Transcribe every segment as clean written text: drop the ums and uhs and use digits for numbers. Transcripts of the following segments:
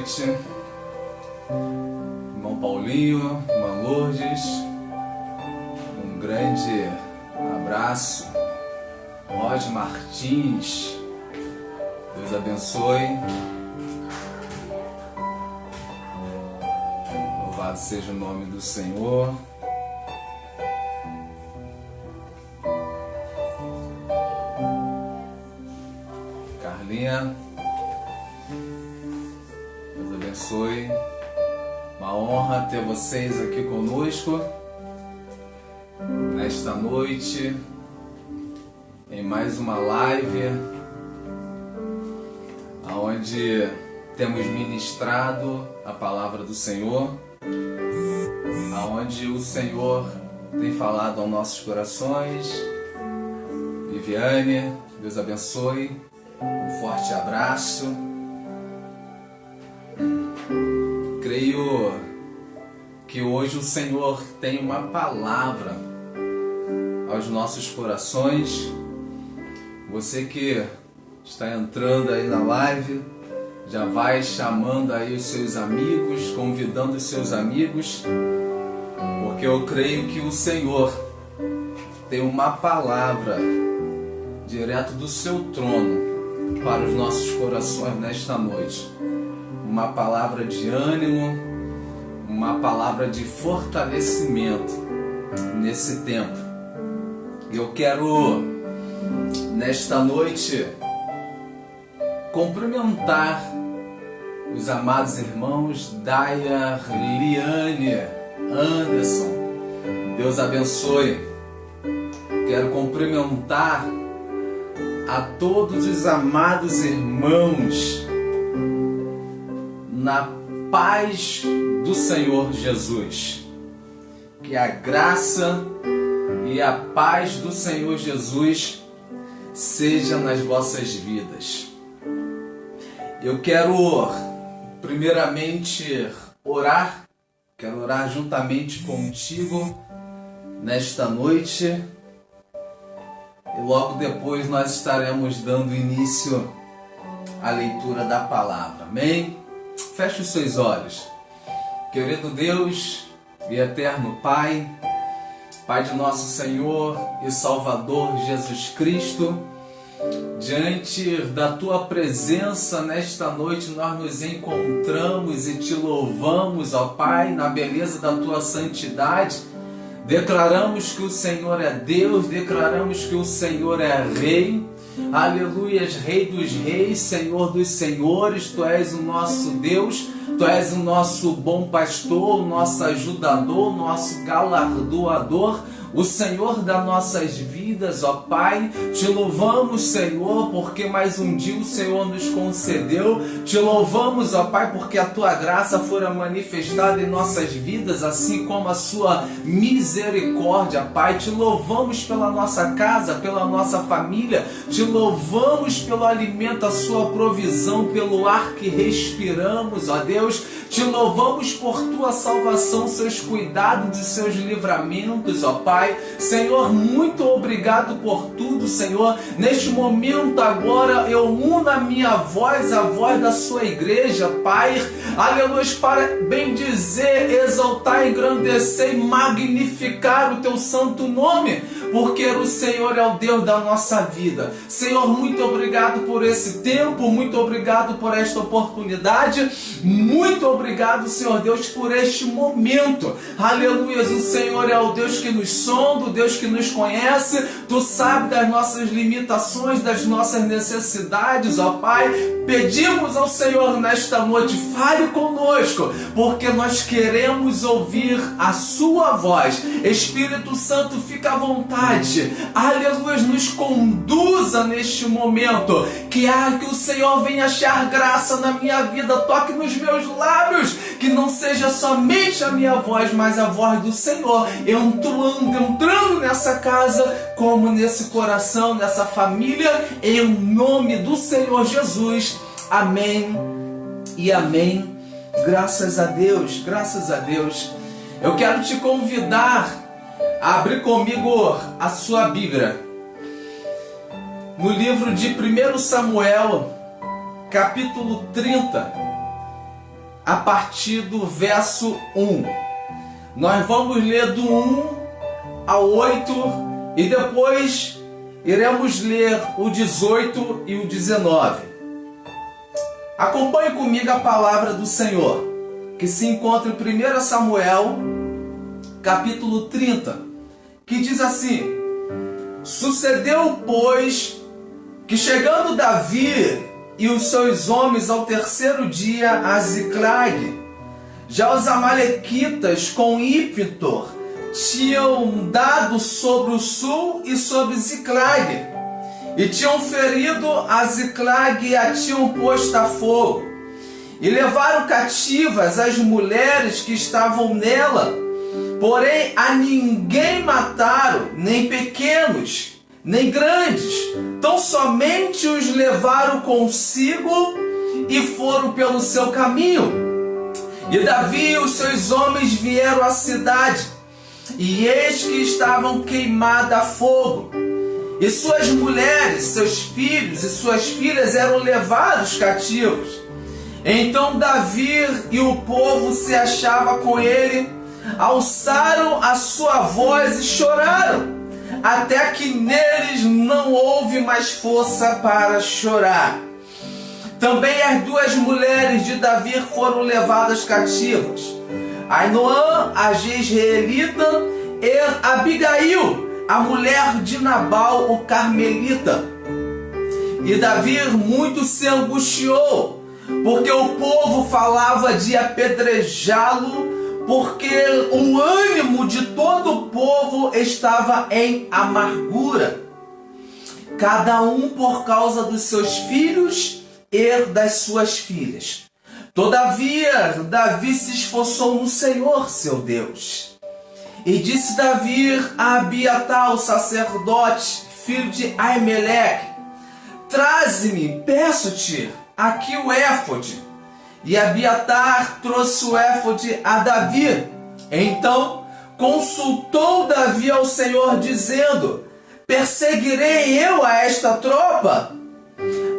noite, irmão Paulinho, irmã Lourdes, um grande abraço, Roger Martins, Deus abençoe, louvado seja o nome do Senhor. Carlinha, Deus abençoe. Uma honra ter vocês aqui conosco nesta noite, em mais uma live, onde temos ministrado a palavra do Senhor, onde o Senhor tem falado aos nossos corações. Viviane, Deus abençoe. Um forte abraço. Creio que hoje o Senhor tem uma palavra aos nossos corações. Você que está entrando aí na live, já vai chamando aí os seus amigos, convidando os seus amigos, porque eu creio que o Senhor tem uma palavra direto do seu trono para os nossos corações nesta noite. Uma palavra de ânimo, uma palavra de fortalecimento nesse tempo. Eu quero, nesta noite, cumprimentar os amados irmãos Daya, Liane, Anderson. Deus abençoe. Quero cumprimentar a todos os amados irmãos na paz do Senhor Jesus. Que a graça e a paz do Senhor Jesus seja nas vossas vidas. Eu quero primeiramente orar, quero orar juntamente contigo nesta noite. E logo depois nós estaremos dando início à leitura da palavra. Amém? Feche os seus olhos. Querido Deus e eterno Pai, Pai de nosso Senhor e Salvador Jesus Cristo, diante da Tua presença nesta noite nós nos encontramos e Te louvamos, ó Pai, na beleza da Tua santidade. Declaramos que o Senhor é Deus, declaramos que o Senhor é Rei. Aleluias, Rei dos reis, Senhor dos senhores, Tu és o nosso Deus, Tu és o nosso bom pastor, o nosso ajudador, o nosso galardoador, o Senhor das nossas vidas, ó Pai. Te louvamos, Senhor, porque mais um dia o Senhor nos concedeu. Te louvamos, ó Pai, porque a Tua graça fora manifestada em nossas vidas, assim como a Sua misericórdia, Pai. Te louvamos pela nossa casa, pela nossa família. Te louvamos pelo alimento, a Sua provisão, pelo ar que respiramos, ó Deus. Te louvamos por Tua salvação, Seus cuidados e Seus livramentos, ó Pai. Senhor, muito obrigado por tudo, Senhor. Neste momento agora eu uno a minha voz, a voz da Sua igreja, Pai. Aleluia, para bendizer, exaltar, engrandecer e magnificar o Teu santo nome, porque o Senhor é o Deus da nossa vida. Senhor, muito obrigado por esse tempo, muito obrigado por esta oportunidade, muito obrigado, Senhor Deus, por este momento. Aleluia, o Senhor é o Deus que nos sonda, o Deus que nos conhece. Tu sabe das nossas limitações, das nossas necessidades, ó Pai. Pedimos ao Senhor nesta noite, fale conosco, porque nós queremos ouvir a Sua voz. Espírito Santo, fica à vontade. Aleluia, nos conduza neste momento. Que o Senhor venha achar graça na minha vida. Toque nos meus lábios. Que não seja somente a minha voz, mas a voz do Senhor entrando nessa casa, como nesse coração, nessa família, em nome do Senhor Jesus. Amém e amém. Graças a Deus, graças a Deus. Eu quero te convidar a abrir comigo a sua Bíblia no livro de 1 Samuel, capítulo 30. a partir do verso 1. Nós vamos ler do 1 ao 8 e depois iremos ler o 18 e o 19. Acompanhe comigo a palavra do Senhor, que se encontra em 1 Samuel, capítulo 30, que diz assim: Sucedeu, pois, que chegando Davi e os seus homens ao terceiro dia a Ziclag, já os amalequitas com ímpeto tinham dado sobre o sul e sobre Ziclag, e tinham ferido a Ziclag e a tinham posto a fogo, e levaram cativas as mulheres que estavam nela, porém a ninguém mataram, nem pequenos, nem grandes, tão somente os levaram consigo e foram pelo seu caminho. E Davi e os seus homens vieram à cidade, e eis que estavam queimadas a fogo, e suas mulheres, seus filhos e suas filhas eram levados cativos. Então Davi e o povo se achava com ele, alçaram a sua voz e choraram, até que neles não houve mais força para chorar. Também as duas mulheres de Davi foram levadas cativas, Ainoã, a jezreelita, e Abigail, a mulher de Nabal, o carmelita. E Davi muito se angustiou, porque o povo falava de apedrejá-lo, porque o ânimo de todo o povo estava em amargura, cada um por causa dos seus filhos e das suas filhas. Todavia, Davi se esforçou no Senhor, seu Deus. E disse Davi a Abiatar, o sacerdote, filho de Aimeleque: Traze-me, peço-te, aqui o éfode. E Abiatar trouxe o éfode a Davi. Então consultou Davi ao Senhor, dizendo: Perseguirei eu a esta tropa?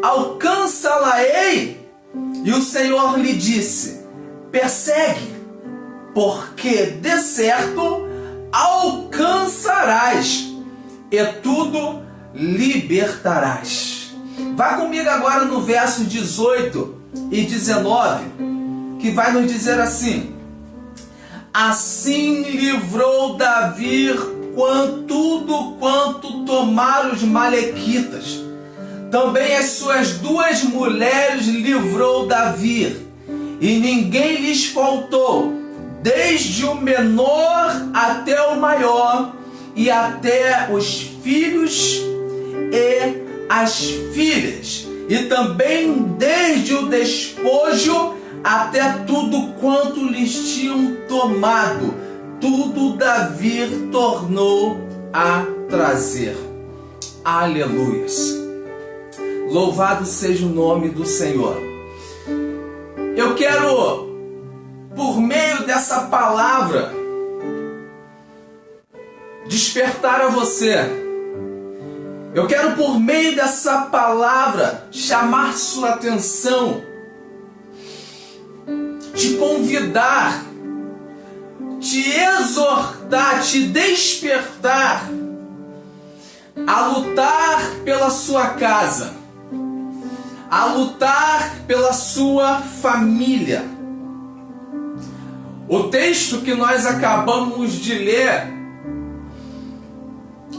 Alcança-la-ei? E o Senhor lhe disse: Persegue, porque de certo alcançarás, e tudo libertarás. Vá comigo agora no verso 18 e 19, que vai nos dizer assim: Assim livrou Davi tudo quanto tomaram os malequitas. Também as suas duas mulheres livrou Davi, e ninguém lhes faltou, desde o menor até o maior, e até os filhos e as filhas, e também desde o despojo até tudo quanto lhes tinham tomado, tudo Davi tornou a trazer. Aleluias! Louvado seja o nome do Senhor. Eu quero, por meio dessa palavra, despertar a você. Eu quero, por meio dessa palavra, chamar sua atenção, te convidar, te exortar, te despertar a lutar pela sua casa, a lutar pela sua família. O texto que nós acabamos de ler,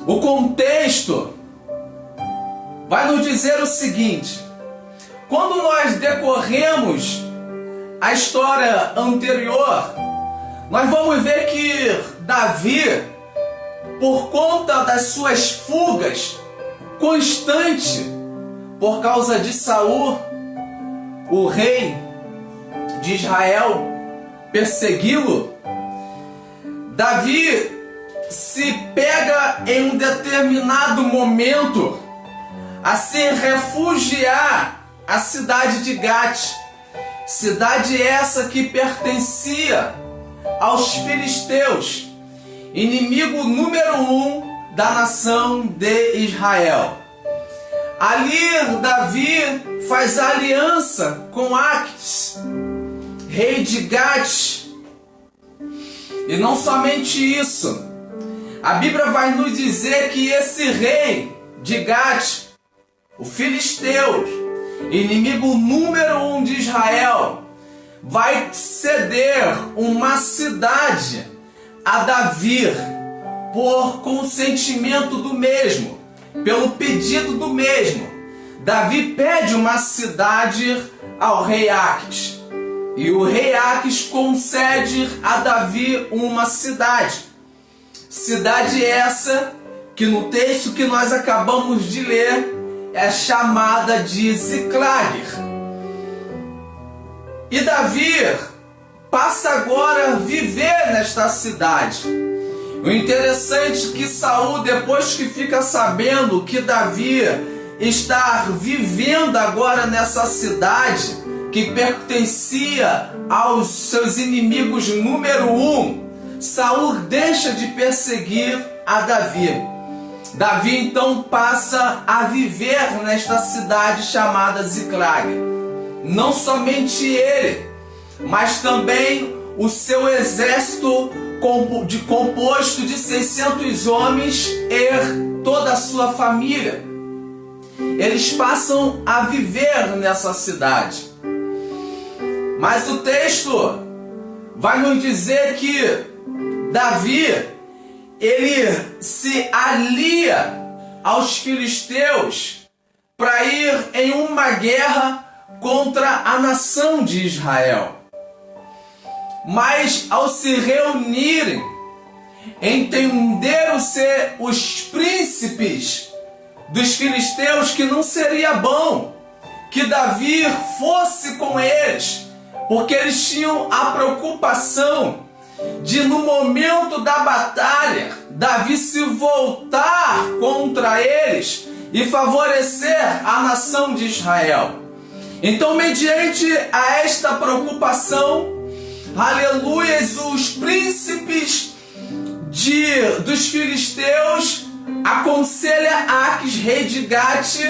o contexto, vai nos dizer o seguinte: quando nós decorremos a história anterior, nós vamos ver que Davi, por conta das suas fugas constantes, por causa de Saul, o rei de Israel, persegui-lo, Davi se pega em um determinado momento a se refugiar à cidade de Gate, cidade essa que pertencia aos filisteus, inimigo número 1 da nação de Israel. Ali Davi faz aliança com Aquis, rei de Gate. E não somente isso, a Bíblia vai nos dizer que esse rei de Gate, o filisteu, inimigo número 1 de Israel, vai ceder uma cidade a Davi por consentimento do mesmo, pelo pedido do mesmo. Davi pede uma cidade ao rei Aques, e o rei Aques concede a Davi uma cidade. Cidade essa que no texto que nós acabamos de ler é chamada de Ziclag. E Davi passa agora a viver nesta cidade. O interessante é que Saul, depois que fica sabendo que Davi está vivendo agora nessa cidade que pertencia aos seus inimigos número 1, Saul deixa de perseguir a Davi. Davi então passa a viver nesta cidade chamada Ziclag. Não somente ele, mas também o seu exército composto de 600 homens e toda a sua família. Eles passam a viver nessa cidade. Mas o texto vai nos dizer que Davi, ele se alia aos filisteus para ir em uma guerra contra a nação de Israel. Mas ao se reunirem, entenderam ser os príncipes dos filisteus que não seria bom que Davi fosse com eles, porque eles tinham a preocupação de, no momento da batalha, Davi se voltar contra eles e favorecer a nação de Israel. Então, mediante a esta preocupação, aleluias, os príncipes dos filisteus aconselham Aques, rei de Gate,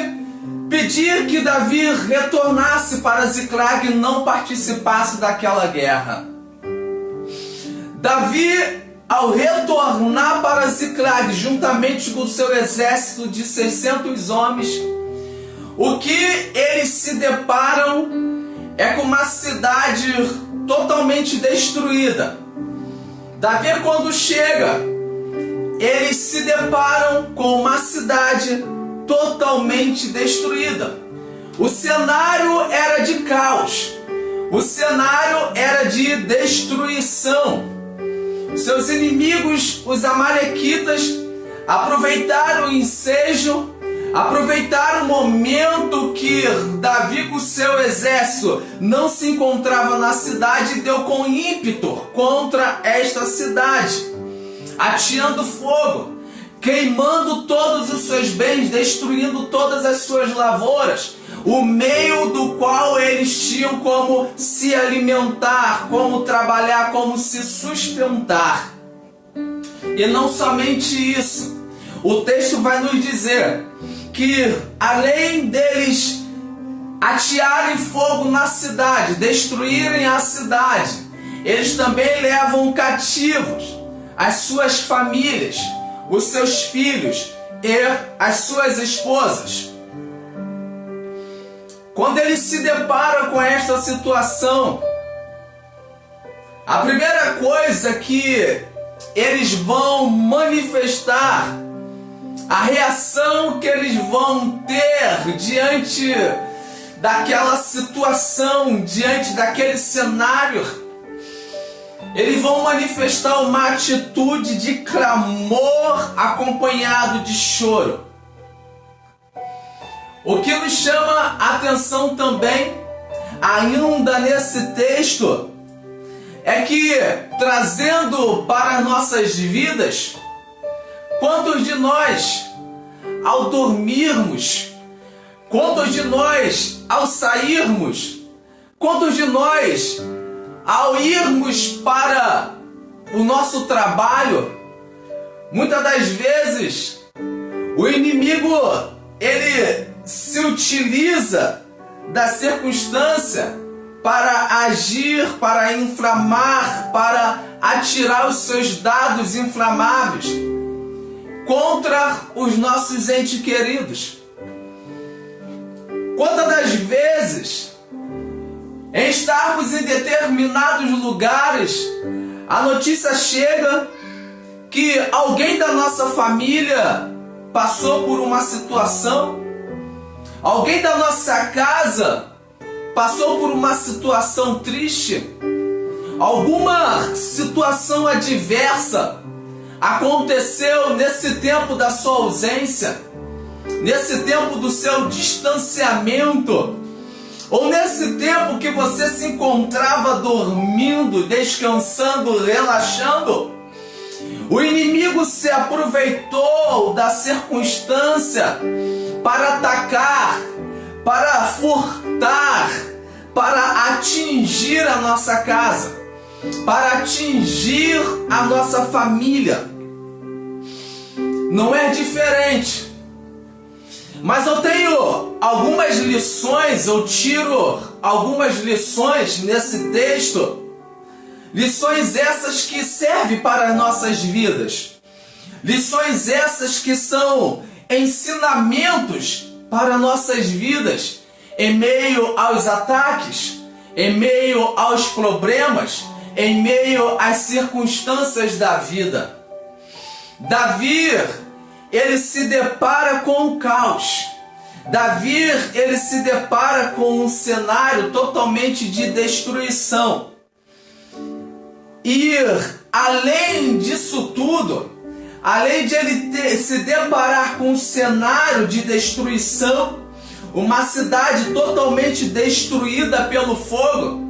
pedir que Davi retornasse para Ziclag e não participasse daquela guerra. Davi, ao retornar para Ziclag, juntamente com o seu exército de 600 homens, o que eles se deparam é com uma cidade totalmente destruída. Davi, quando chega, eles se deparam com uma cidade totalmente destruída. O cenário era de caos, o cenário era de destruição. Seus inimigos, os amalequitas, aproveitaram o ensejo, aproveitaram o momento que Davi com seu exército não se encontrava na cidade e deu com ímpeto contra esta cidade, ateando fogo, queimando todos os seus bens, destruindo todas as suas lavouras, o meio do qual eles tinham como se alimentar, como trabalhar, como se sustentar. E não somente isso, o texto vai nos dizer que, além deles atearem fogo na cidade, destruírem a cidade, eles também levam cativos as suas famílias, os seus filhos e as suas esposas. Quando eles se deparam com esta situação, a primeira coisa que eles vão manifestar, a reação que eles vão ter diante daquela situação, diante daquele cenário, eles vão manifestar uma atitude de clamor acompanhado de choro. O que nos chama a atenção também, ainda nesse texto, é que, trazendo para as nossas vidas, quantos de nós, ao dormirmos, quantos de nós, ao sairmos, quantos de nós, ao irmos para o nosso trabalho, muitas das vezes, o inimigo, ele se utiliza da circunstância para agir, para inflamar, para atirar os seus dardos inflamáveis contra os nossos entes queridos. Quantas das vezes, em estarmos em determinados lugares, a notícia chega que alguém da nossa família passou por uma situação, alguém da nossa casa passou por uma situação triste, alguma situação adversa aconteceu nesse tempo da sua ausência, nesse tempo do seu distanciamento, ou nesse tempo que você se encontrava dormindo, descansando, relaxando. O inimigo se aproveitou da circunstância para atacar, para furtar, para atingir a nossa casa, para atingir a nossa família. Não é diferente. Mas eu tenho algumas lições, eu tiro algumas lições nesse texto. Lições essas que servem para as nossas vidas. Lições essas que são ensinamentos para nossas vidas, em meio aos ataques, em meio aos problemas, em meio às circunstâncias da vida. Davi, ele se depara com o caos. Davi, ele se depara com um cenário totalmente de destruição. E além disso tudo, além de ele se deparar com um cenário de destruição, uma cidade totalmente destruída pelo fogo,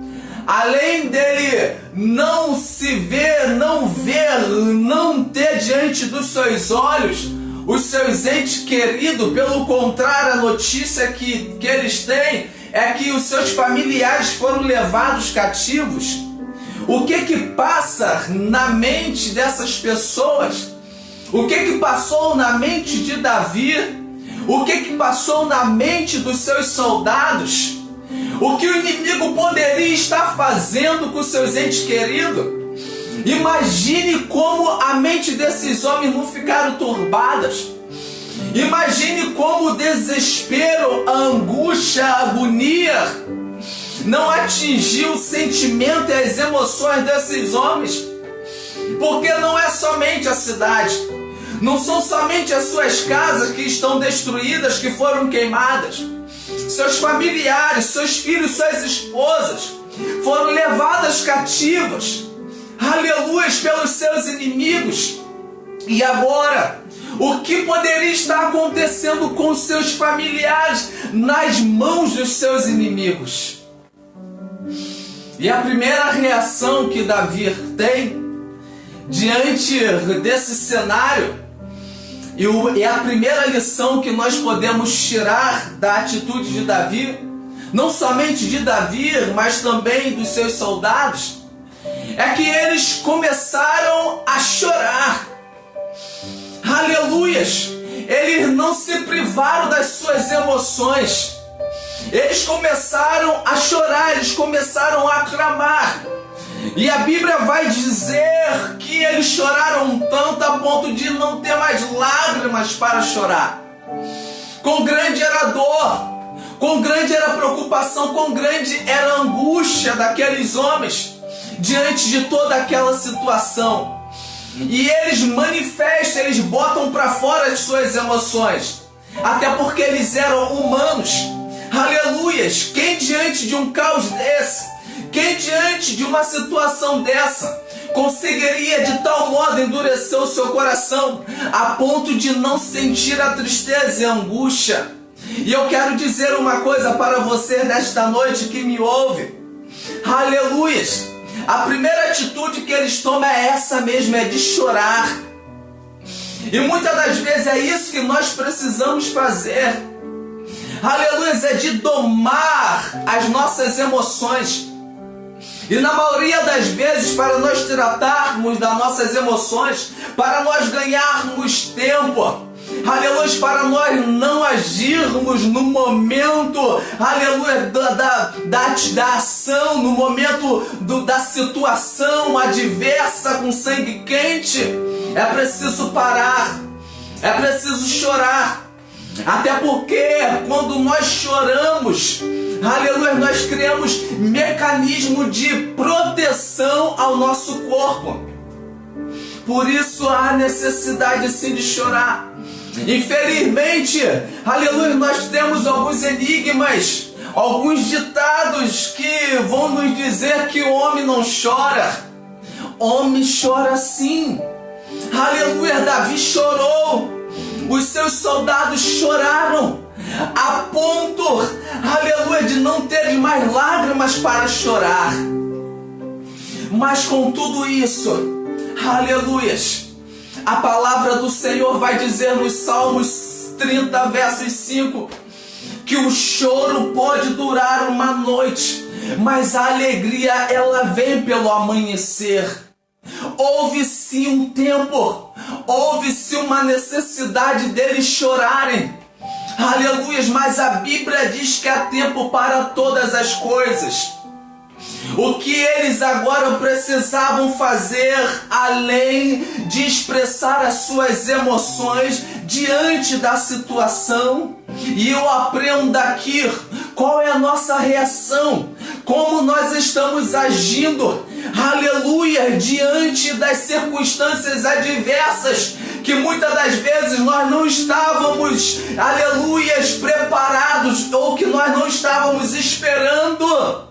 além dele não se ver, não ter diante dos seus olhos os seus entes queridos, pelo contrário, a notícia que eles têm é que os seus familiares foram levados cativos. O que passa na mente dessas pessoas? O que passou na mente de Davi? O que passou na mente dos seus soldados? O que o inimigo poderia estar fazendo com seus entes queridos? Imagine como a mente desses homens não ficaram turbadas. Imagine como o desespero, a angústia, a agonia não atingiu o sentimento e as emoções desses homens. Porque não é somente a cidade, não são somente as suas casas que estão destruídas, que foram queimadas. Seus familiares, seus filhos, suas esposas foram levadas cativas, aleluia, pelos seus inimigos. E agora, o que poderia estar acontecendo com seus familiares nas mãos dos seus inimigos? E a primeira reação que Davi tem diante desse cenário, e a primeira lição que nós podemos tirar da atitude de Davi, não somente de Davi, mas também dos seus soldados, é que eles começaram a chorar. Aleluias! Eles não se privaram das suas emoções. Eles começaram a chorar, eles começaram a clamar. E a Bíblia vai dizer que eles choraram tanto a ponto de não ter mais lágrimas para chorar. Quão grande era a dor, quão grande era a preocupação, quão grande era a angústia daqueles homens diante de toda aquela situação. E eles manifestam, eles botam para fora as suas emoções, até porque eles eram humanos. Aleluias! Quem diante de um caos desse, quem diante de uma situação dessa conseguiria de tal modo endurecer o seu coração a ponto de não sentir a tristeza e a angústia? E eu quero dizer uma coisa para você nesta noite que me ouve. Aleluias! A primeira atitude que eles tomam é essa mesma, é de chorar. E muitas das vezes é isso que nós precisamos fazer. Aleluia, é de domar as nossas emoções. E na maioria das vezes, para nós tratarmos das nossas emoções, para nós ganharmos tempo, aleluia, para nós não agirmos no momento, aleluia, da ação, no momento da situação adversa com sangue quente. É preciso parar, é preciso chorar, até porque quando nós choramos, aleluia, nós criamos mecanismo de proteção ao nosso corpo. Por isso há necessidade sim de chorar. Infelizmente, aleluia, nós temos alguns enigmas, alguns ditados que vão nos dizer que o homem não chora. Homem chora sim. Aleluia, Davi chorou. Os seus soldados choraram a ponto, aleluia, de não ter mais lágrimas para chorar. Mas com tudo isso, aleluias, a palavra do Senhor vai dizer nos Salmos 30, versos 5, que o choro pode durar uma noite, mas a alegria ela vem pelo amanhecer. Houve-se um tempo, houve-se uma necessidade deles chorarem, aleluias, mas a Bíblia diz que há tempo para todas as coisas. O que eles agora precisavam fazer, além de expressar as suas emoções diante da situação, e eu aprendo daqui qual é a nossa reação, como nós estamos agindo, aleluia, diante das circunstâncias adversas, que muitas das vezes nós não estávamos, aleluias, preparados, ou que nós não estávamos esperando.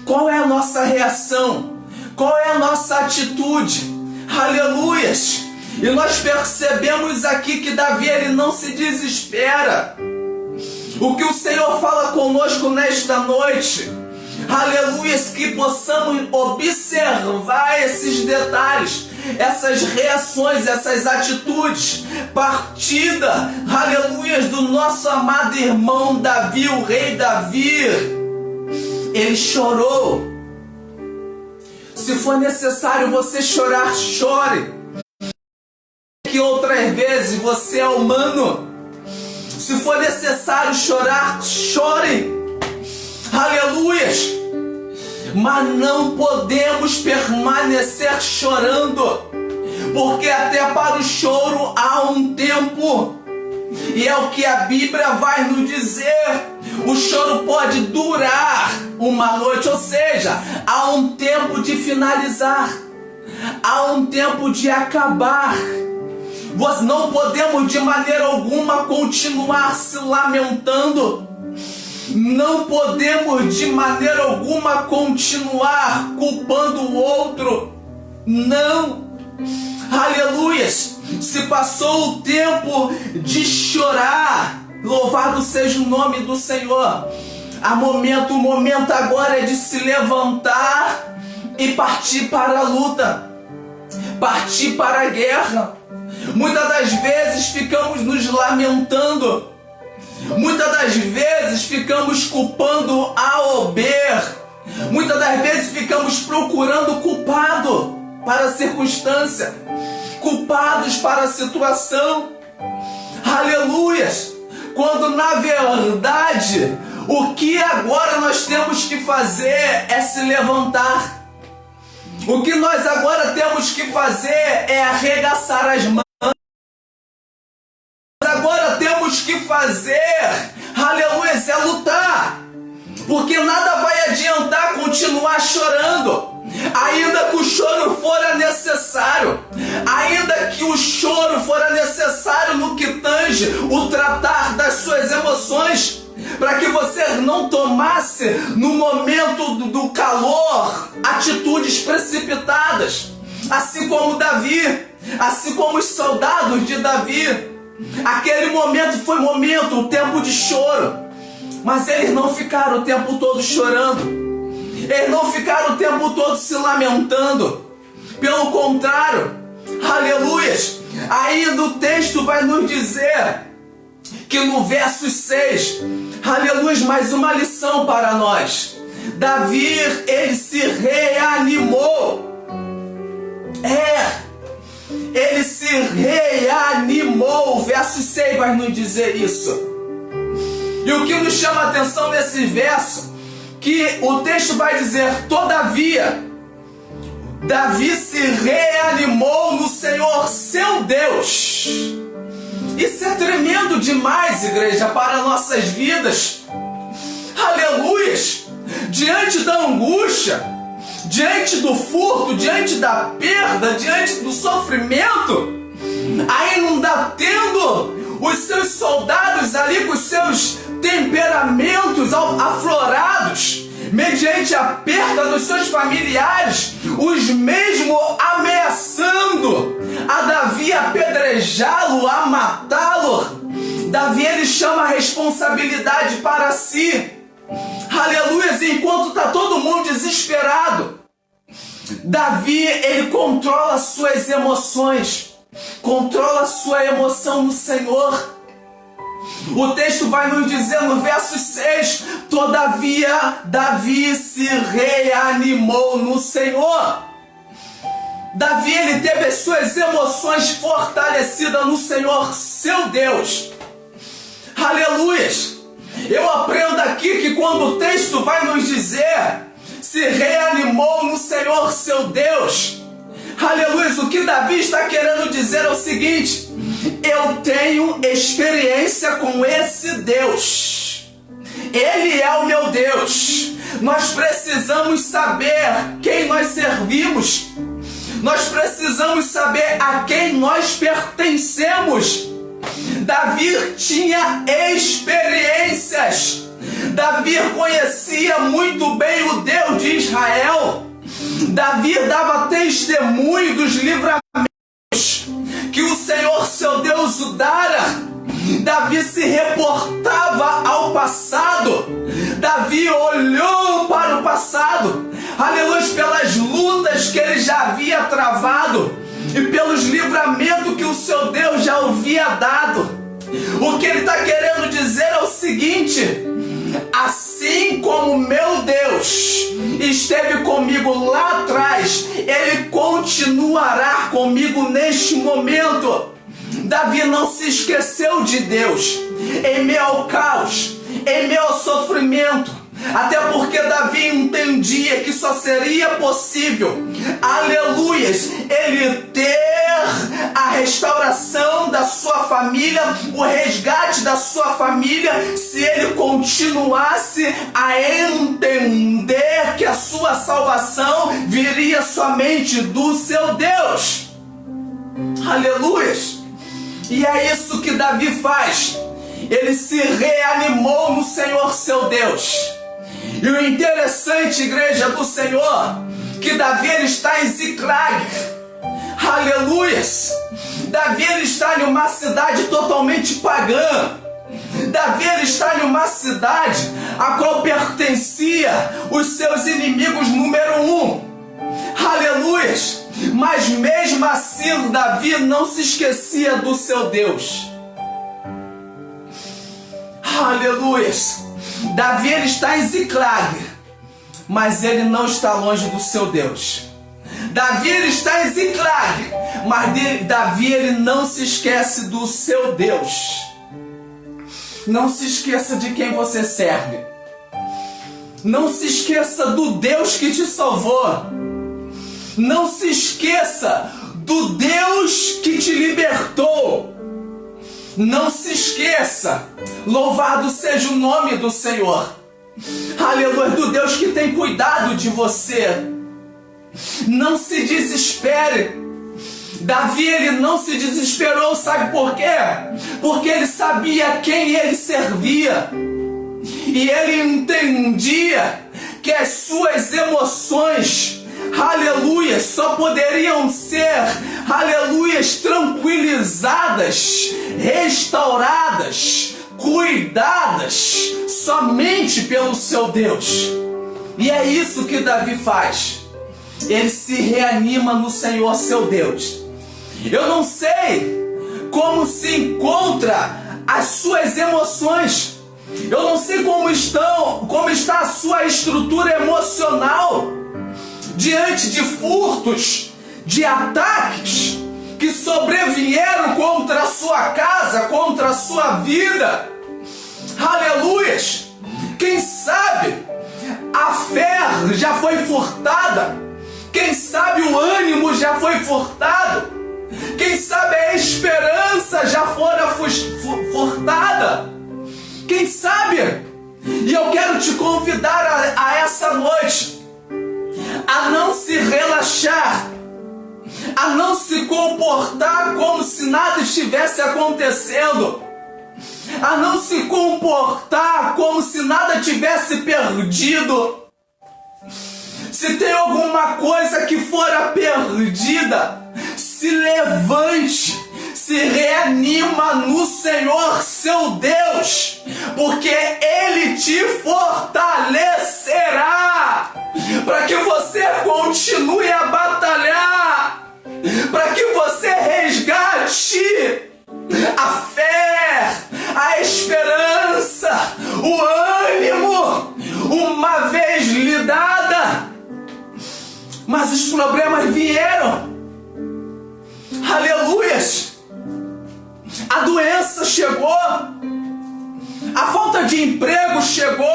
Qual é a nossa reação? Qual é a nossa atitude? Aleluias! E nós percebemos aqui que Davi ele não se desespera. O que o Senhor fala conosco nesta noite, aleluias, que possamos observar esses detalhes, essas reações, essas atitudes, partida, aleluias, do nosso amado irmão Davi, o rei Davi. Ele chorou. Se for necessário você chorar, chore. Que outras vezes você é humano. Se for necessário chorar, chore. Aleluias. Mas não podemos permanecer chorando, porque até para o choro há um tempo. E é o que a Bíblia vai nos dizer. O choro pode durar uma noite, ou seja, há um tempo de finalizar, há um tempo de acabar. Nós não podemos de maneira alguma continuar se lamentando. Não podemos de maneira alguma continuar culpando o outro. Não. Aleluias. Se passou o tempo de chorar, louvado seja o nome do Senhor. O momento agora é de se levantar e partir para a luta, partir para a guerra. Muitas das vezes ficamos nos lamentando, muitas das vezes ficamos culpando A ou B, muitas das vezes ficamos procurando culpado para a circunstância, culpados para a situação. Aleluias! Quando na verdade o que agora nós temos que fazer é se levantar. O que nós agora temos que fazer é arregaçar as mãos. Agora temos que fazer, aleluia, é lutar. Porque nada vai adiantar continuar chorando. Ainda que o choro fora necessário, ainda que o choro fora necessário no que tange o tratar das suas emoções, para que você não tomasse no momento do calor atitudes precipitadas, assim como Davi, assim como os soldados de Davi. Aquele momento foi um tempo de choro, mas eles não ficaram o tempo todo chorando. Eles não ficaram o tempo todo se lamentando. Pelo contrário, aleluias, aí no texto vai nos dizer que no verso 6, aleluia, mais uma lição para nós. Davi, ele se reanimou. Ele se reanimou. O verso verso 6 vai nos dizer isso. E o que nos chama a atenção nesse verso, que o texto vai dizer: todavia, Davi se reanimou no Senhor seu Deus. Isso é tremendo demais, igreja, para nossas vidas. Aleluias! Diante da angústia, diante do furto, diante da perda, diante do sofrimento, ainda tendo os seus soldados ali com os seus temperamentos aflorados, mediante a perda dos seus familiares, os mesmos ameaçando a Davi apedrejá-lo, a matá-lo, Davi ele chama a responsabilidade para si. Aleluia! Enquanto está todo mundo desesperado, Davi ele controla suas emoções, controla sua emoção no Senhor. O texto vai nos dizer no verso 6: todavia Davi se reanimou no Senhor. Davi ele teve as suas emoções fortalecidas no Senhor, seu Deus. Aleluias! Eu aprendo aqui que quando o texto vai nos dizer se reanimou no Senhor, seu Deus, aleluia, o que Davi está querendo dizer é o seguinte: eu tenho experiência com esse Deus. Ele é o meu Deus. Nós precisamos saber quem nós servimos. Nós precisamos saber a quem nós pertencemos. Davi tinha experiências. Davi conhecia muito bem o Deus de Israel. Davi dava testemunho dos livramentos que o Senhor seu Deus o dara. Davi se reportava ao passado. Davi olhou para o passado, aleluia, pelas lutas que ele já havia travado e pelos livramentos que o seu Deus já havia dado. O que ele está querendo dizer é o seguinte: assim como meu Deus esteve comigo lá atrás, Ele continuará comigo neste momento. Davi não se esqueceu de Deus em meio ao caos, em meio ao sofrimento, até porque Davi entendia que só seria possível, aleluias, ele ter a restauração da sua família, o resgate da sua família, se ele continuasse a entender que a sua salvação viria somente do seu Deus. Aleluias! E é isso que Davi faz. Ele se reanimou no Senhor seu Deus. E o interessante, igreja do Senhor, que Davi ele está em Ziclag. Aleluias! Davi ele está em uma cidade totalmente pagã. Davi ele está em uma cidade a qual pertencia os seus inimigos número 1. Aleluias! Mas mesmo assim Davi não se esquecia do seu Deus. Aleluias! Davi ele está em Ziclag, mas ele não está longe do seu Deus. Davi ele está em Ziclag, mas Davi ele não se esquece do seu Deus. Não se esqueça de quem você serve. Não se esqueça do Deus que te salvou. Não se esqueça do Deus que te libertou. Não se esqueça, louvado seja o nome do Senhor, aleluia, do Deus que tem cuidado de você. Não se desespere. Davi ele não se desesperou, sabe por quê? Porque ele sabia quem ele servia. E ele entendia que as suas emoções, aleluia, só poderiam ser, aleluia, tranquilizadas, restauradas, cuidadas somente pelo seu Deus. E é isso que Davi faz. Ele se reanima no Senhor seu Deus. Eu não sei como se encontra as suas emoções. Eu não sei como está a sua estrutura emocional diante de furtos, de ataques que sobrevieram contra a sua casa, contra a sua vida. Aleluias! Quem sabe a fé já foi furtada, quem sabe o ânimo já foi furtado, quem sabe a esperança já fora furtada, quem sabe? E eu quero te convidar a essa noite a não se relaxar, a não se comportar como se nada estivesse acontecendo, a não se comportar como se nada tivesse perdido. Se tem alguma coisa que fora perdida, se levante, se reanima no Senhor seu Deus, porque Ele te fortalecerá, para que você continue a batalhar, para que você resgate a fé, a esperança, o ânimo, uma vez lhe dada. Mas os problemas vieram, aleluias, a doença chegou, a falta de emprego chegou,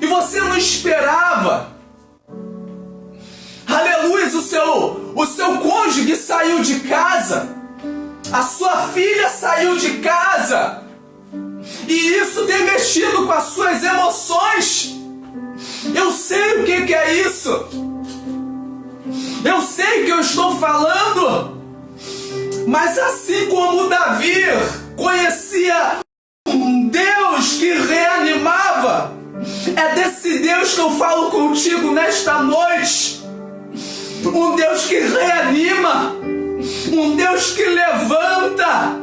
e você não esperava. Aleluia, o seu cônjuge saiu de casa, a sua filha saiu de casa, e isso tem mexido com as suas emoções. Eu sei o que é isso, eu sei que eu estou falando, mas assim como Davi conhecia um Deus que reanimava, é desse Deus que eu falo contigo nesta noite. Um Deus que reanima, um Deus que levanta,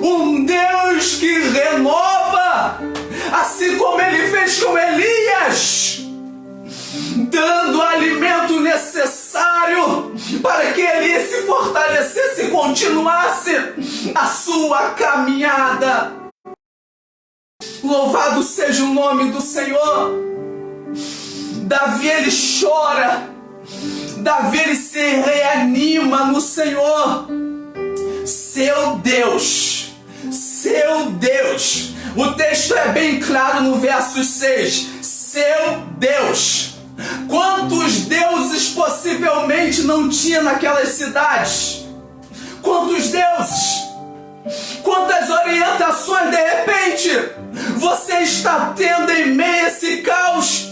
um Deus que renova, assim como Ele fez com Elias, dando o alimento necessário para que ele se fortalecesse e continuasse a sua caminhada. Louvado seja o nome do Senhor. Davi, ele chora, Davi, ele se reanima no Senhor. Seu Deus, seu Deus. O texto é bem claro no verso 6. Seu Deus. Quantos deuses possivelmente não tinha naquelas cidades? Quantos deuses? Quantas orientações de repente você está tendo em meio a esse caos?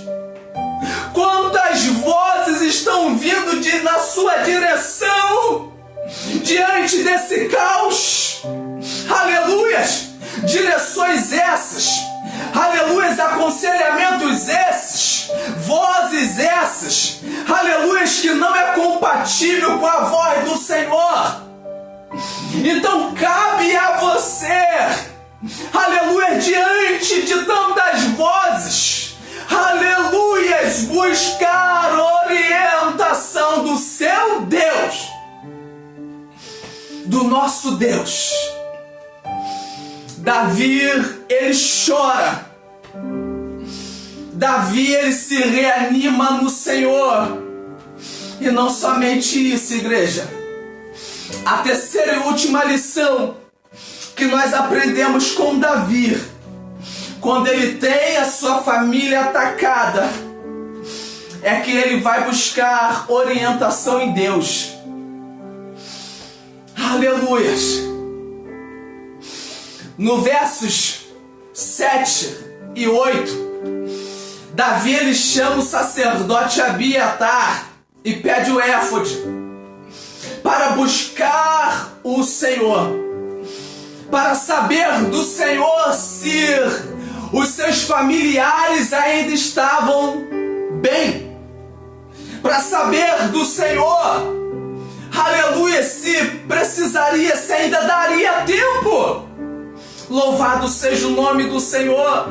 Quantas vozes estão vindo na sua direção diante desse caos? Aleluias! Direções essas, aleluias, aconselhamentos esses, vozes essas, aleluias, que não é compatível com a voz do Senhor. Então cabe a você, aleluia, diante de tantas vozes, aleluias, buscar orientação do seu Deus, do nosso Deus. Davi, ele chora. Davi, ele se reanima no Senhor. E não somente isso, igreja. A terceira e última lição que nós aprendemos com Davi, quando ele tem a sua família atacada, é que ele vai buscar orientação em Deus. Aleluias! No versos 7 e 8, Davi, ele chama o sacerdote Abiatar e pede o éfode para buscar o Senhor, para saber do Senhor se os seus familiares ainda estavam bem, para saber do Senhor, aleluia, se precisaria, se ainda daria tempo. Louvado seja o nome do Senhor,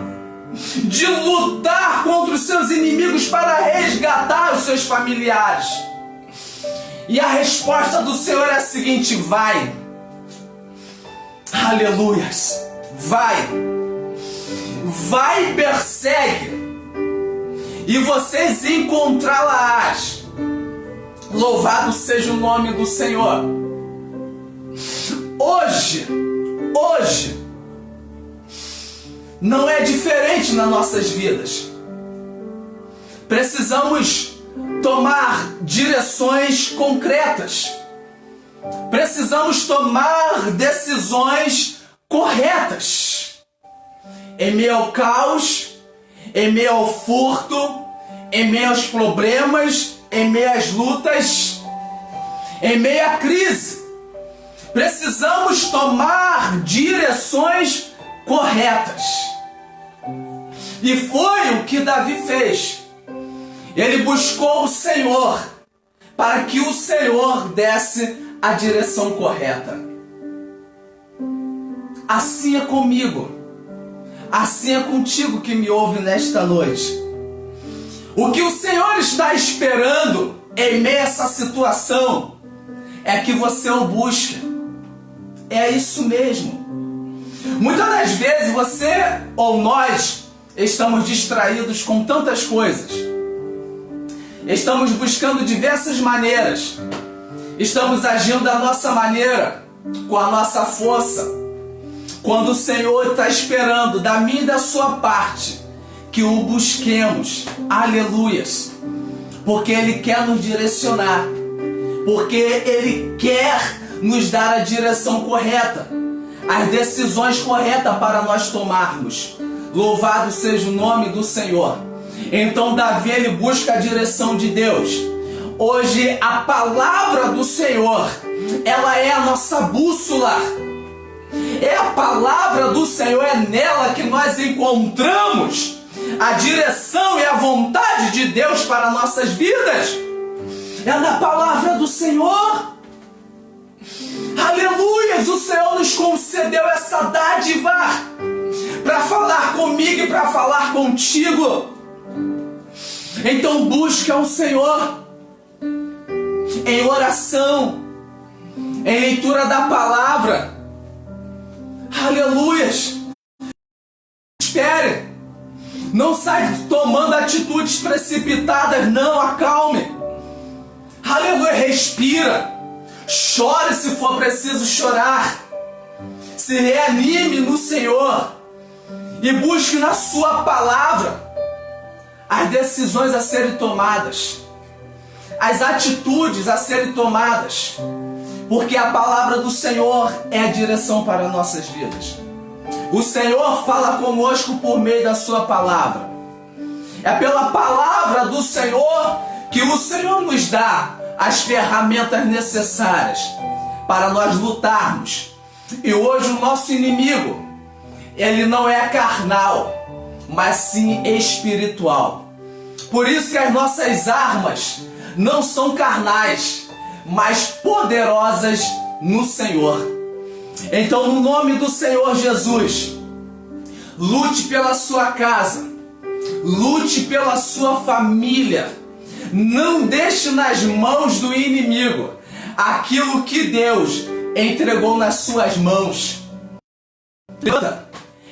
de lutar contra os seus inimigos para resgatar os seus familiares. E a resposta do Senhor é a seguinte: vai. Aleluias. Vai. Vai e persegue, e vocês encontrá-las. Louvado seja o nome do Senhor. Hoje, não é diferente nas nossas vidas. Precisamos tomar direções concretas. Precisamos tomar decisões corretas. Em meio ao caos, em meio ao furto, em meio aos problemas, em meio às lutas, em meio à crise, precisamos tomar direções corretas. E foi o que Davi fez. Ele buscou o Senhor para que o Senhor desse a direção correta. Assim é comigo, assim é contigo que me ouve nesta noite. O que o Senhor está esperando em meio a essa situação é que você o busque. É isso mesmo. Muitas das vezes você ou nós estamos distraídos com tantas coisas. Estamos buscando diversas maneiras. Estamos agindo da nossa maneira, com a nossa força. Quando o Senhor está esperando da minha e da sua parte que o busquemos. Aleluias. Porque Ele quer nos direcionar. Porque Ele quer nos dar a direção correta. As decisões corretas para nós tomarmos. Louvado seja o nome do Senhor. Então Davi, ele busca a direção de Deus. Hoje a palavra do Senhor, ela é a nossa bússola. É a palavra do Senhor, é nela que nós encontramos a direção e a vontade de Deus para nossas vidas. É na palavra do Senhor. Aleluias, o Senhor nos concedeu essa dádiva para falar comigo e para falar contigo. Então busca o Senhor em oração, em leitura da palavra. Aleluias. Espere. Não sai tomando atitudes precipitadas, não, acalme. Aleluia, respira. Chore se for preciso chorar. Se reanime no Senhor e busque na sua palavra as decisões a serem tomadas, as atitudes a serem tomadas, porque a palavra do Senhor é a direção para nossas vidas. O Senhor fala conosco por meio da sua palavra. É pela palavra do Senhor que o Senhor nos dá as ferramentas necessárias para nós lutarmos. E hoje o nosso inimigo, ele não é carnal, mas sim espiritual. Por isso que as nossas armas não são carnais, mas poderosas no Senhor. Então, no nome do Senhor Jesus, lute pela sua casa, lute pela sua família. Não deixe nas mãos do inimigo aquilo que Deus entregou nas suas mãos.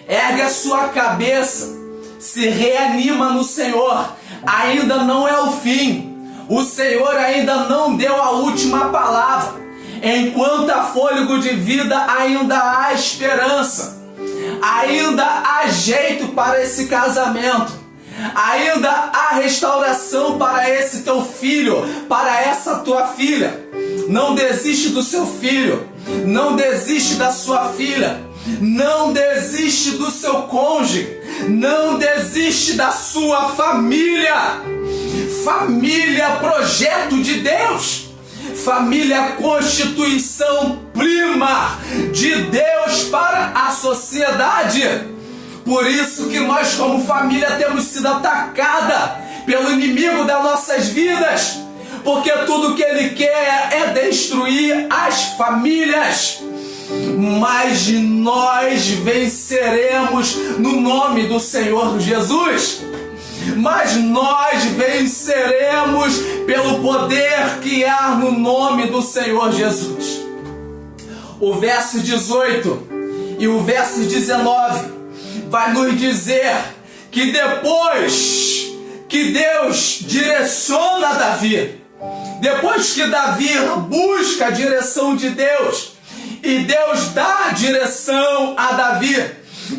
Ergue a sua cabeça, se reanima no Senhor. Ainda não é o fim. O Senhor ainda não deu a última palavra. Enquanto há fôlego de vida, ainda há esperança. Ainda há jeito para esse casamento. Ainda há restauração para esse teu filho, para essa tua filha. Não desiste do seu filho. Não desiste da sua filha. Não desiste do seu cônjuge. Não desiste da sua família. Família, projeto de Deus. Família, constituição prima de Deus para a sociedade. Por isso que nós como família temos sido atacada pelo inimigo das nossas vidas. Porque tudo que ele quer é destruir as famílias. Mas nós venceremos no nome do Senhor Jesus. Mas nós venceremos pelo poder que há no nome do Senhor Jesus. O verso 18 e o verso 19 vai nos dizer que depois que Deus direciona Davi, Depois que Davi busca a direção de Deus, e Deus dá a direção a Davi,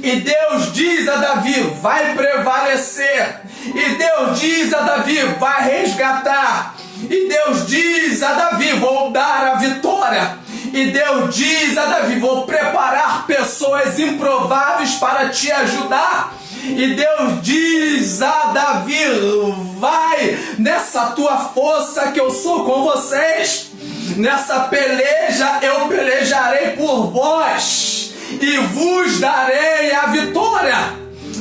e Deus diz a Davi, vai prevalecer, e Deus diz a Davi, vai resgatar, e Deus diz a Davi, vou dar a vitória, e Deus diz a Davi, vou preparar pessoas improváveis para te ajudar. E Deus diz a Davi, vai nessa tua força que eu sou com vocês, nessa peleja eu pelejarei por vós e vos darei a vitória.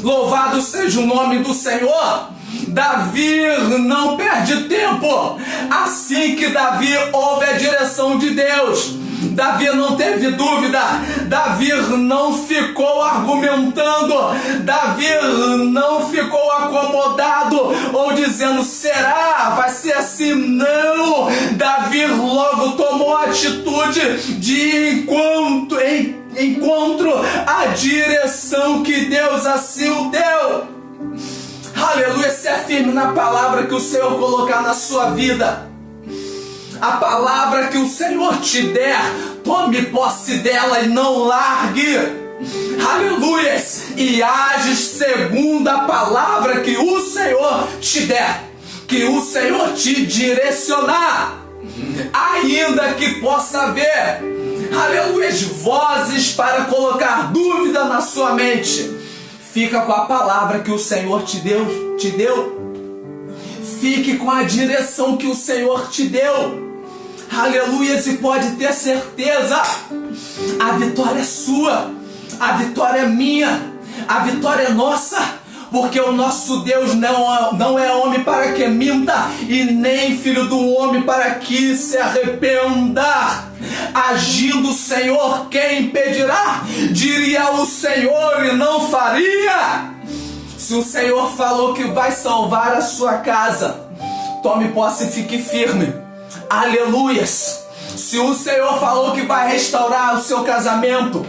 Louvado seja o nome do Senhor. Davi não perde tempo. Assim que Davi ouve a direção de Deus, Davi não teve dúvida, Davi não ficou argumentando, Davi não ficou acomodado ou dizendo, será? Vai ser assim? Não! Davi logo tomou a atitude de encontro à direção que Deus assim o deu. Aleluia, se é firme na palavra que o Senhor colocar na sua vida. A palavra que o Senhor te der, tome posse dela e não largue. Aleluia, e age segundo a palavra que o Senhor te der, que o Senhor te direcionar. Ainda que possa haver, aleluia, vozes para colocar dúvida na sua mente, fica com a palavra que o Senhor te deu. Fique com a direção que o Senhor te deu. Aleluia, e pode ter certeza, a vitória é sua, a vitória é minha, a vitória é nossa, porque o nosso Deus não é homem para que minta, e nem filho do homem para que se arrependa. Agindo o Senhor, quem impedirá? Diria o Senhor e não faria. Se o Senhor falou que vai salvar a sua casa, tome posse e fique firme. Aleluias. Se o Senhor falou que vai restaurar o seu casamento,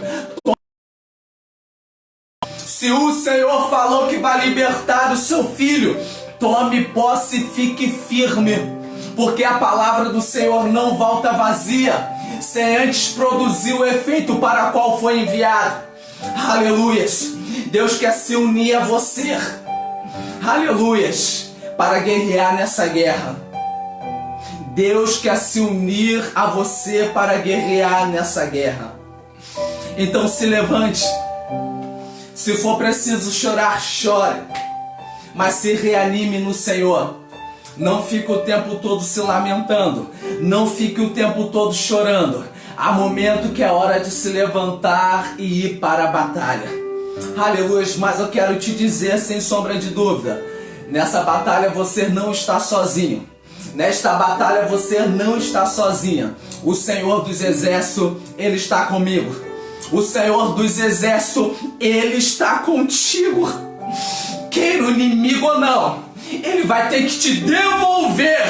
se o Senhor falou que vai libertar o seu filho, tome posse e fique firme, porque a palavra do Senhor não volta vazia, sem antes produzir o efeito para o qual foi enviado. Aleluias. Deus quer se unir a você, aleluias, para guerrear nessa guerra. Deus quer se unir a você para guerrear nessa guerra. Então se levante. Se for preciso chorar, chore. Mas se reanime no Senhor. Não fique o tempo todo se lamentando. Não fique o tempo todo chorando. Há momento que é hora de se levantar e ir para a batalha. Aleluia, mas eu quero te dizer sem sombra de dúvida, nessa batalha você não está sozinho. Nesta batalha você não está sozinha. O Senhor dos Exércitos, Ele está comigo. O Senhor dos Exércitos, Ele está contigo. Queira o inimigo ou não, Ele vai ter que te devolver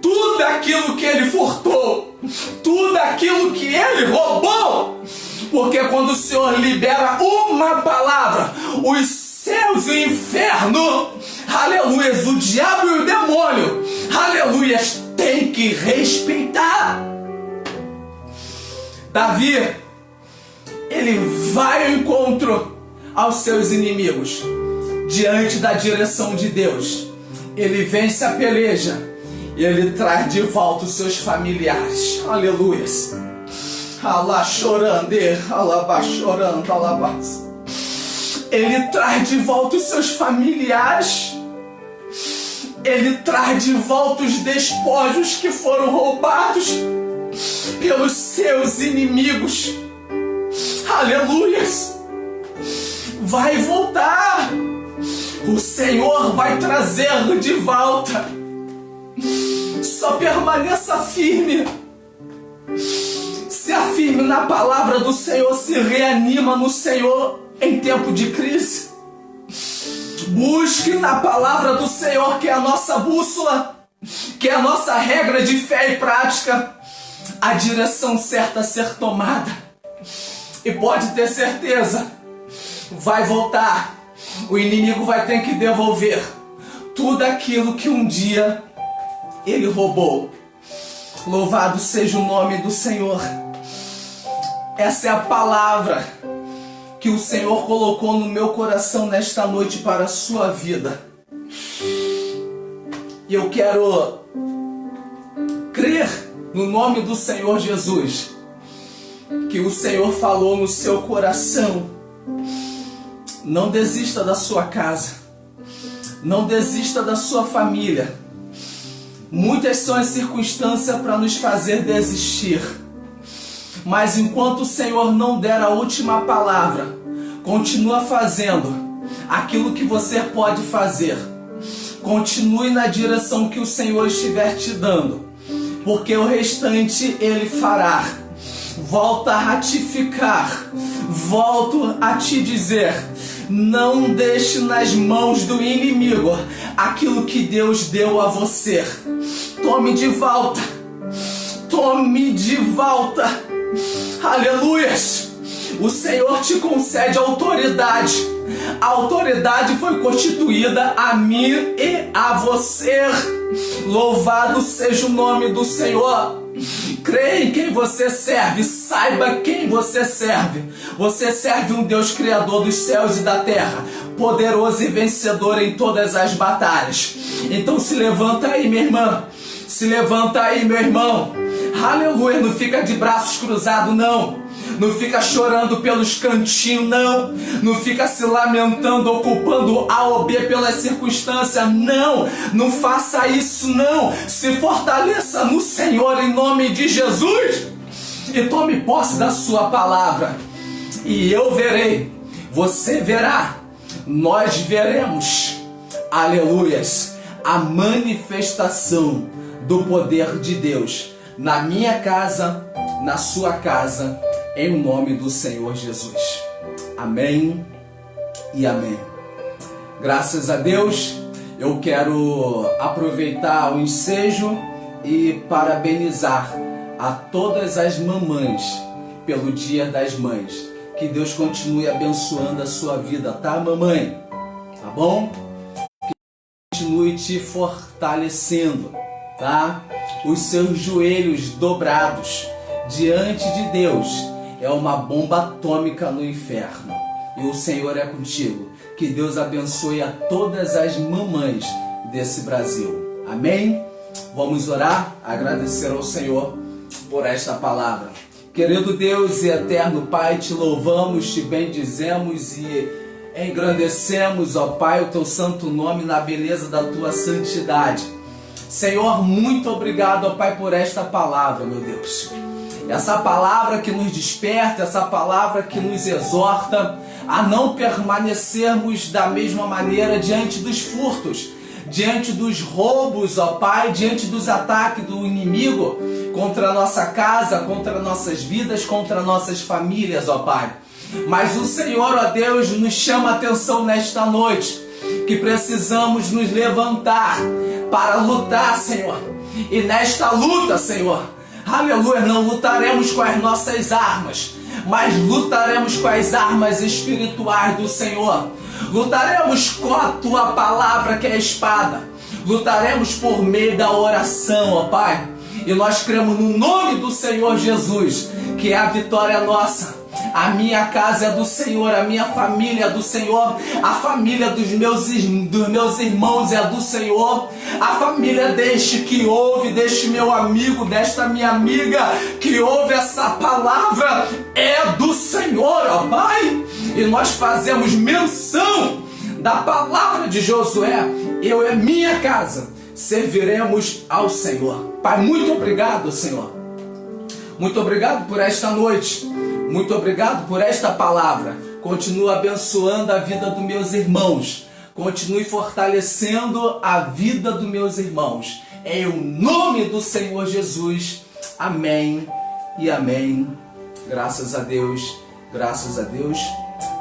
tudo aquilo que Ele furtou, tudo aquilo que Ele roubou. Porque quando o Senhor libera uma palavra, os céus e o inferno, aleluia, o diabo e o demônio, aleluia, tem que respeitar. Davi, ele vai ao encontro aos seus inimigos, diante da direção de Deus. Ele vence a peleja e ele traz de volta os seus familiares, aleluia. Alá chorando, alá chorando, alá. Ele traz de volta os seus familiares. Ele traz de volta os despojos que foram roubados pelos seus inimigos. Aleluias. Vai voltar. O Senhor vai trazer de volta. Só permaneça firme. Se afirme na palavra do Senhor, se reanima no Senhor em tempo de crise. Busque na palavra do Senhor, que é a nossa bússola, que é a nossa regra de fé e prática, a direção certa a ser tomada. E pode ter certeza, vai voltar. O inimigo vai ter que devolver tudo aquilo que um dia ele roubou. Louvado seja o nome do Senhor. Essa é a palavra que o Senhor colocou no meu coração nesta noite para a sua vida. E eu quero crer no nome do Senhor Jesus, que o Senhor falou no seu coração. Não desista da sua casa, não desista da sua família. Muitas são as circunstâncias para nos fazer desistir, mas enquanto o Senhor não der a última palavra, continua fazendo aquilo que você pode fazer. Continue na direção que o Senhor estiver te dando, porque o restante Ele fará. Volto a ratificar, volto a te dizer, não deixe nas mãos do inimigo aquilo que Deus deu a você. Tome de volta, tome de volta. Aleluias! O Senhor te concede autoridade. A autoridade foi constituída a mim e a você. Louvado seja o nome do Senhor. Creia em quem você serve, saiba quem você serve. Você serve um Deus criador dos céus e da terra, poderoso e vencedor em todas as batalhas. Então se levanta aí, minha irmã. Se levanta aí, meu irmão. Aleluia, não fica de braços cruzados, não. Não fica chorando pelos cantinhos, não. Não fica se lamentando, ocupando A ou B pelas circunstâncias, não. Não faça isso, não. Se fortaleça no Senhor em nome de Jesus e tome posse da sua palavra. E eu verei, você verá, nós veremos, aleluias, a manifestação do poder de Deus na minha casa, na sua casa, em nome do Senhor Jesus. Amém e amém. Graças a Deus, eu quero aproveitar o ensejo e parabenizar a todas as mamães pelo Dia das Mães. Que Deus continue abençoando a sua vida, tá, mamãe? Tá bom? Que continue te fortalecendo, tá? Os seus joelhos dobrados diante de Deus é uma bomba atômica no inferno. E o Senhor é contigo. Que Deus abençoe a todas as mamães desse Brasil. Amém? Vamos orar, agradecer ao Senhor por esta palavra. Querido Deus e eterno Pai, te louvamos, te bendizemos e engrandecemos, ó Pai, o teu santo nome na beleza da tua santidade. Senhor, muito obrigado, ó Pai, por esta palavra, meu Deus. Essa palavra que nos desperta, essa palavra que nos exorta a não permanecermos da mesma maneira diante dos furtos, diante dos roubos, ó Pai, diante dos ataques do inimigo contra a nossa casa, contra nossas vidas, contra nossas famílias, ó Pai. Mas o Senhor, ó Deus, nos chama a atenção nesta noite, que precisamos nos levantar para lutar, Senhor. E nesta luta, Senhor, aleluia, não lutaremos com as nossas armas, mas lutaremos com as armas espirituais do Senhor. Lutaremos com a tua palavra, que é a espada. Lutaremos por meio da oração, ó Pai. E nós cremos no nome do Senhor Jesus, que é a vitória nossa. A minha casa é do Senhor, a minha família é do Senhor, a família dos meus irmãos é do Senhor, a família deste que ouve, deste meu amigo, desta minha amiga que ouve essa palavra é do Senhor, ó Pai. E nós fazemos menção da palavra de Josué: eu e minha casa serviremos ao Senhor. Pai, muito obrigado, Senhor. Muito obrigado por esta noite. Muito obrigado por esta palavra. Continua abençoando a vida dos meus irmãos. Continue fortalecendo a vida dos meus irmãos. Em o nome do Senhor Jesus. Amém e amém. Graças a Deus. Graças a Deus.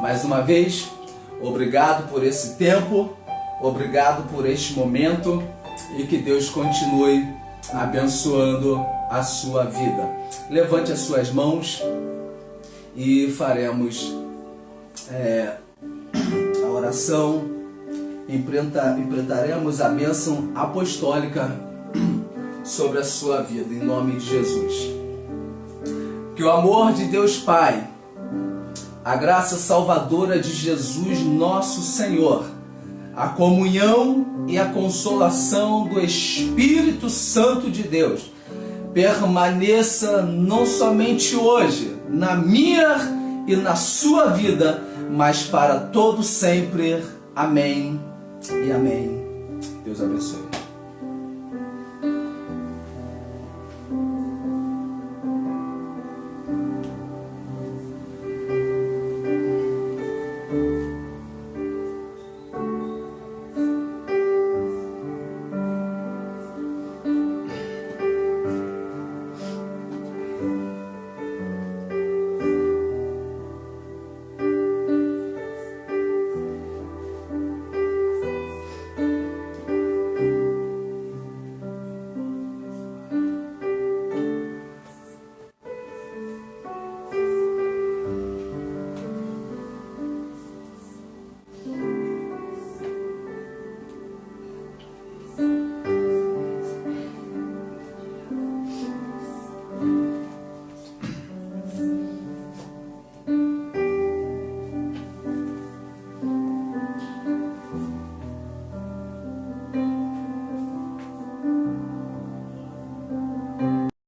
Mais uma vez, obrigado por esse tempo. Obrigado por este momento. E que Deus continue abençoando a sua vida. Levante as suas mãos e faremos a oração, enfrentaremos a bênção apostólica sobre a sua vida, em nome de Jesus. Que o amor de Deus Pai, a graça salvadora de Jesus nosso Senhor, a comunhão e a consolação do Espírito Santo de Deus permaneça não somente hoje, na minha e na sua vida, mas para todo sempre. Amém e amém. Deus abençoe.